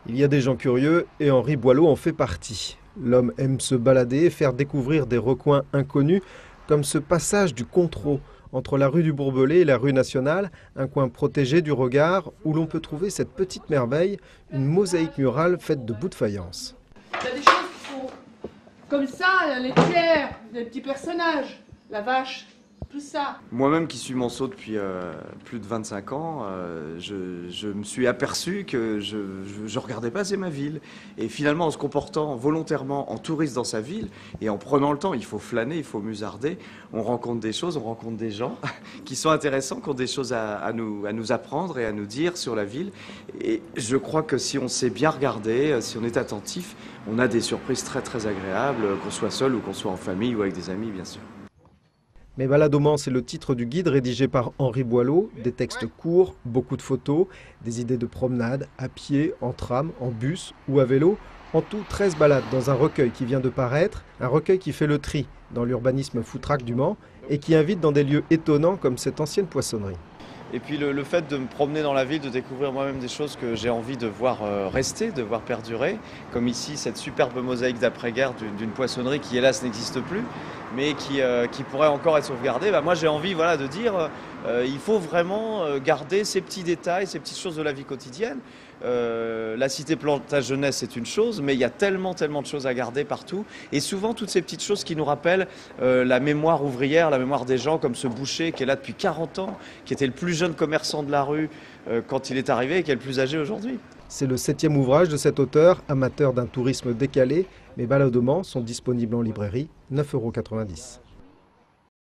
Il y a des gens curieux et Henri Boileau en fait partie. L'homme aime se balader et faire découvrir des recoins inconnus, comme ce passage du Contreau, entre la rue du Bourbelay et la rue Nationale, un coin protégé du regard où l'on peut trouver cette petite merveille, une mosaïque murale faite de bouts de faïence. Il y a des choses qui sont comme ça, les pierres, les petits personnages, la vache, tout ça. Moi-même qui suis monceau depuis plus de 25 ans, je me suis aperçu que je regardais pas assez ma ville. Et finalement, en se comportant volontairement en touriste dans sa ville et en prenant le temps, il faut flâner, il faut musarder, on rencontre des choses, on rencontre des gens qui sont intéressants, qui ont des choses à nous apprendre et à nous dire sur la ville. Et je crois que si on sait bien regarder, si on est attentif, on a des surprises très très agréables, qu'on soit seul ou qu'on soit en famille ou avec des amis, bien sûr. Mes balades au Mans, c'est le titre du guide rédigé par Henri Boileau. Des textes courts, beaucoup de photos, des idées de promenade, à pied, en tram, en bus ou à vélo. En tout, 13 balades dans un recueil qui vient de paraître, un recueil qui fait le tri dans l'urbanisme foutraque du Mans et qui invite dans des lieux étonnants comme cette ancienne poissonnerie. Et puis le fait de me promener dans la ville, de découvrir moi-même des choses que j'ai envie de voir rester, de voir perdurer, comme ici cette superbe mosaïque d'après-guerre d'une poissonnerie qui hélas n'existe plus, mais qui pourrait encore être sauvegardée. Moi j'ai envie de dire il faut vraiment garder ces petits détails, ces petites choses de la vie quotidienne. La cité Plantagenêt c'est une chose, mais il y a tellement de choses à garder partout. Et souvent toutes ces petites choses qui nous rappellent la mémoire ouvrière, la mémoire des gens, comme ce boucher qui est là depuis 40 ans, qui était le plus jeune commerçant de la rue quand il est arrivé et qui est le plus âgé aujourd'hui. C'est le 7e ouvrage de cet auteur, amateur d'un tourisme décalé. Mes balades au Mans sont disponibles en librairie, 9,90 €.